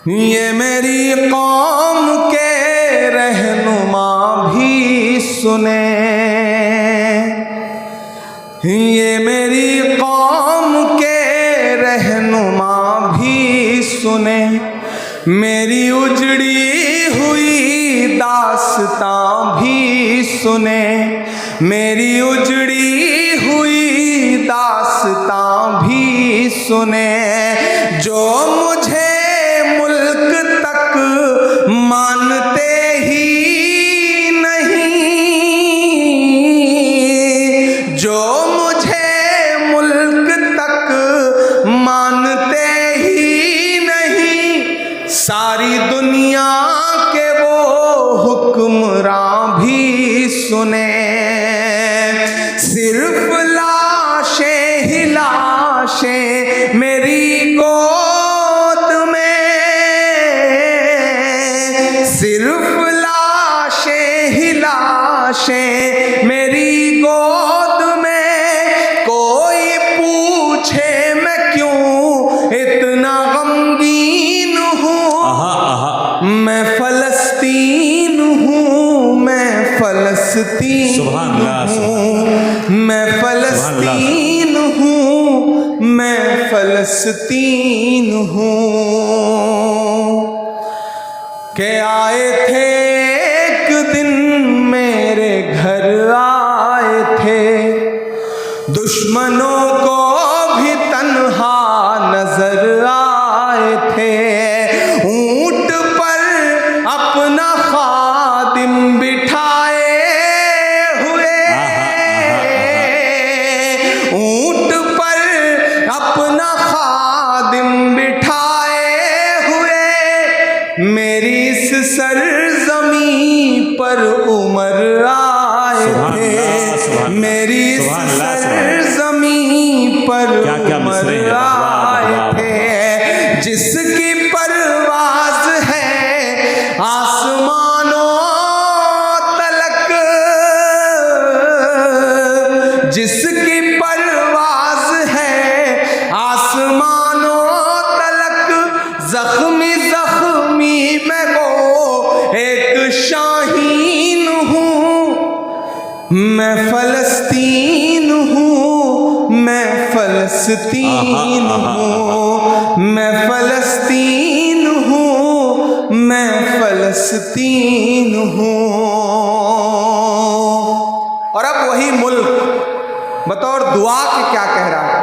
ये मेरी कौम के रहनुमा भी सुने, ये मेरी कौम के रहनुमा भी सुने, मेरी उजड़ी हुई दास्तां भी सुने, मेरी उजड़ी हुई दास्तां भी सुने। जो मुझे मुल्क तक मानते ही नहीं, जो मुझे मुल्क तक मानते ही नहीं, सारी दुनिया के वो हुक्मरां भी सुने। सिर्फ लाशें ही लाशें मेरी गोद में, सिर्फ लाशें ही लाशें मेरी गोद में। कोई पूछे मैं क्यों इतना गमगीन हूँ, मैं फलस्तीन हूँ, मैं फलस्तीन हूँ, मैं फलस्तीन हूँ, मैं फलस्तीन हूँ। के आए थे एक दिन मेरे घर आए थे, दुश्मनों को भी तन्हा नजर आए थे। ऊंट पर अपना खादिम बिठाए हुए, ऊंट पर अपना खादिम बिठाए हुए, मेरी इस सरजमी पर उमर आए थे, मेरी इस सरजमी पर उमर आए थे। जिसकी परवाज़ है आसमानों तलक, जिसकी परवाज़ है आसमानों तलक, जख्मी जख्मी मैं वो एक शाहीन हूँ, मैं फलस्तीन हूँ, मैं फलस्तीन हूँ, मैं फलस्तीन हूँ, मैं फलस्तीन हूँ। और अब वही मुल्क बतौर दुआ के क्या कह रहा है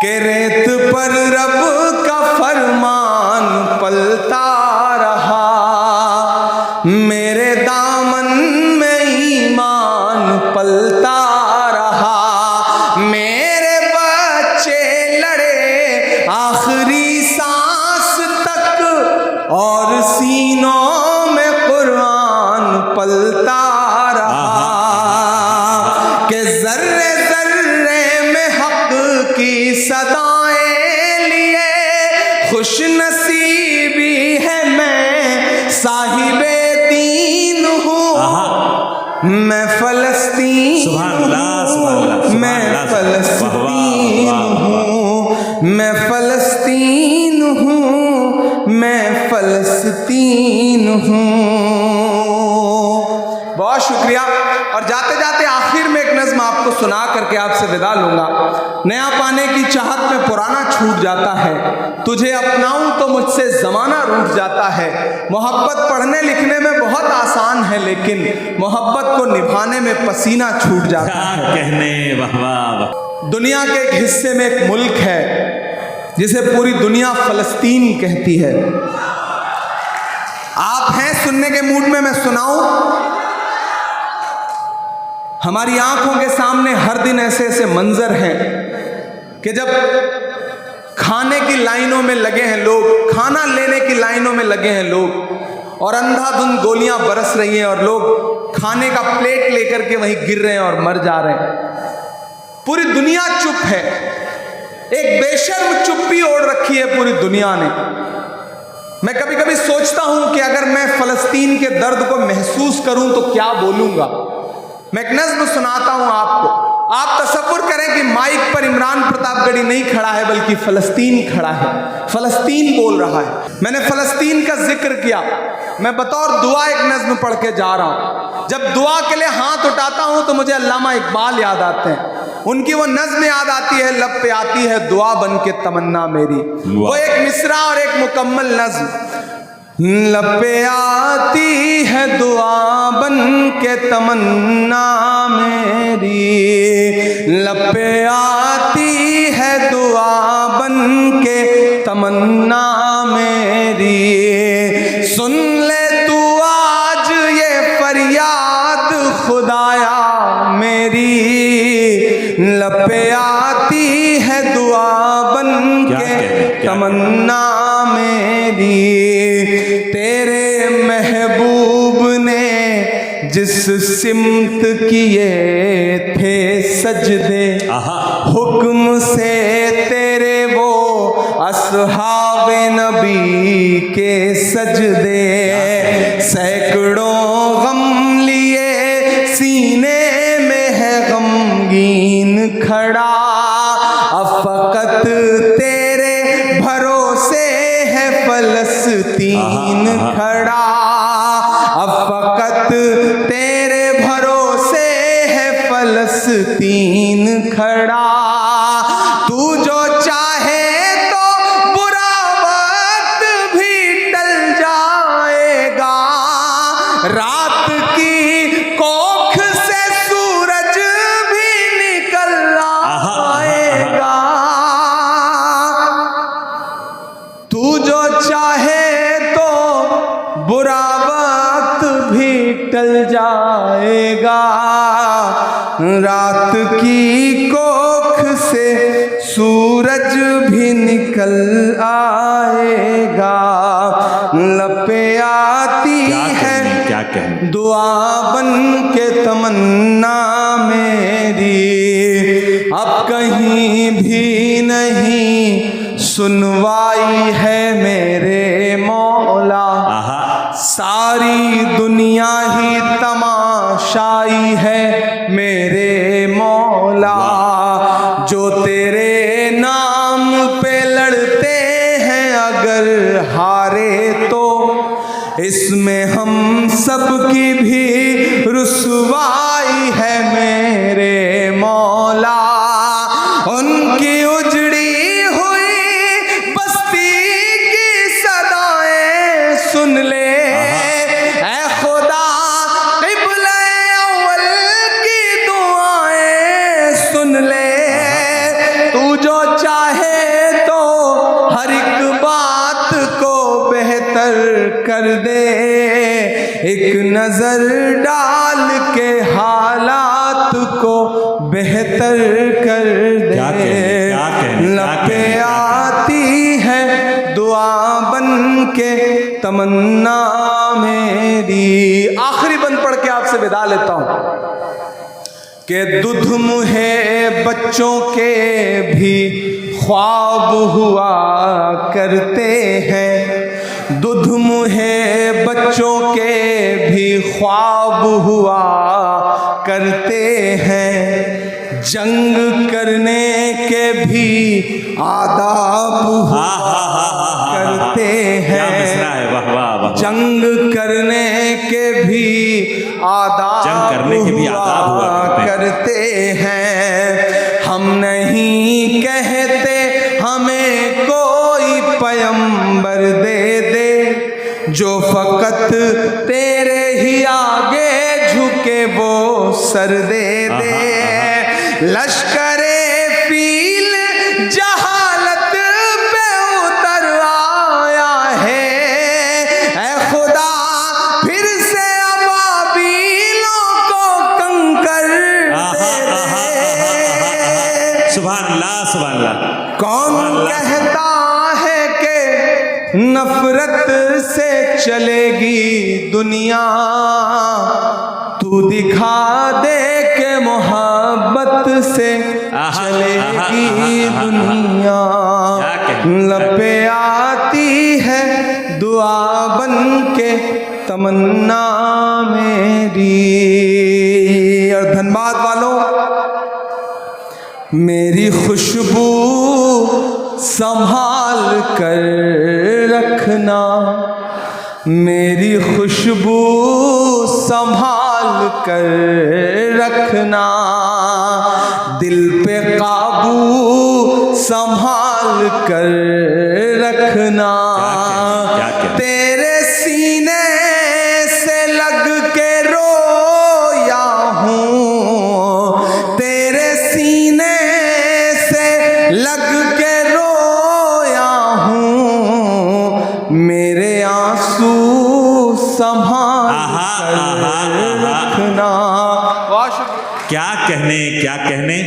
कि रेत पर रब का फरमान पलता रहा, मेरे दामन में ईमान पलता रहा। मेरे बच्चे लड़े आखिरी सांस तक और सीनों में कुरान पलता रहा, कि जर्रे जर्रे में हक की सदाएं लिए खुश नसीबी है मैं साहिबे दीन हूँ, मैं फलस्तीन हूँ, मैं फलस्तीन हूँ, मैं फलस्तीन हूँ, मैं फलस्तीन हूँ। बहुत शुक्रिया। और जाते जाते आखिर में एक नज़्म आपको सुना करके आपसे विदा लूँगा। नया पाने की चाहत में पुराना छूट जाता है, तुझे अपनाऊं तो मुझसे ज़माना रूठ जाता है। मोहब्बत पढ़ने लिखने में बहुत आसान है, लेकिन मोहब्बत को निभाने में पसीना छूट जाता है। कहने वाह वाह। दुनिया के एक हिस्से में एक मुल्क है जिसे पूरी दुनिया फ़लस्तीन कहती है। आप हैं सुनने के मूड में, मैं सुनाऊं? हमारी आंखों के सामने हर दिन ऐसे ऐसे मंजर हैं कि जब खाने की लाइनों में लगे हैं लोग, खाना लेने की लाइनों में लगे हैं लोग, और अंधाधुंध गोलियां बरस रही हैं और लोग खाने का प्लेट लेकर के वहीं गिर रहे हैं और मर जा रहे हैं। पूरी दुनिया चुप है, एक बेशर्म चुप्पी ओढ़ रखी है पूरी दुनिया ने। मैं कभी कभी सोचता हूं कि अगर मैं फ़लस्तीन के दर्द को महसूस करूं तो क्या बोलूंगा। मैं एक नज़्म सुनाता हूं आपको, आप तसव्वुर करें कि माइक पर इमरान प्रतापगढ़ी नहीं खड़ा है बल्कि फलस्तीन खड़ा है, फलस्तीन बोल रहा है। मैंने फलस्तीन का जिक्र किया, मैं बतौर दुआ एक नज्म पढ़ के जा रहा हूं। जब दुआ के लिए हाथ उठाता हूं तो मुझे अल्लामा इकबाल याद आते हैं, उनकी वो नज्म याद आती है, लब पे आती है दुआ बन के तमन्ना मेरी। वो एक मिसरा और एक मुकम्मल नज्म। लब पे आती है दुआ बन के तमन्ना मेरी, लब पे आती है दुआ बन के तमन्ना मेरी। सुन ले तू आज ये फरियाद खुदाया मेरी, लब पे आती है दुआ बन के तमन्ना मेरी। तेरे महबूब ने जिस सिमत किए थे सजदे, हुक्म से तेरे वो असहाबे नबी के सजदे। सैकड़ों गम लिए सीने में है गमगीन खड़ा, अब फकत तेरे भरोसे है फलस्तीन खड़ा, अब फकत तेरे भरोसे है फलस्तीन खड़ा। तू जो चाहे तो बुरा वक्त भी टल जाएगा, रात की कोख से सूरज भी निकल आएगा। तू जो चाहे तो बुरा वक्त भी टल जाएगा, रात की कोख से सूरज भी निकल आएगा। लपे आती है क्या कहने दुआ बन के तमन्ना मेरी, अब कहीं भी नहीं सुनवाई है मेरे मौला। सारी दुनिया ही तमाशाई है मेरे मौला। जो तेरे नाम पे लड़ते हैं अगर हारे तो, इसमें हम सब की भी रुसवाई है मेरे मौला। उनकी उजड़ी हुई बस्ती की सदाएं सुन ले, ऐ खुदा क़िबला अव्वल की दुआएं सुन ले। तू जो चाहे तो हर एक बात को बेहतर कर दे, एक नजर डाल के हालात को बेहतर कर दे। लपे आती है दुआ बन के तमन्ना मेरी। आखिरी बंद पढ़ के आपसे विदा लेता हूं कि दुध मुहे बच्चों के भी ख्वाब हुआ करते हैं, दुध मुहे बच्चों के भी ख्वाब हुआ करते हैं। जंग करने के भी आदाब हुआ करते हैं, जंग करने के भी आदाब हुआ करते हैं। हम नहीं कहते हमें कोई पैगंबर दे दे, जो फकत तेरे ही आगे झुके वो सर दे दे। लश्करे फील जहालत पे उतर आया है, ऐ खुदा फिर से अबाबीलों को कंकर सुभान अल्लाह सुभान अल्लाह। कौन कहता है कि नफरत से चलेगी दुनिया, तू दिखा दे के मोहब्बत से चलेगी दुनिया। लपे आती है दुआ बन के तमन्ना मेरी। और धनबाद वालों, मेरी खुशबू संभाल कर रखना, मेरी खुशबू संभाल कर रखना, दिल पे काबू संभाल कर रखना। क्या कहने? तेरे सीने से लग के रोया हूँ, तेरे सीने से लग के रोया हूँ, मेरे आंसू संभाल कर रखना। क्या कहने, क्या कहने।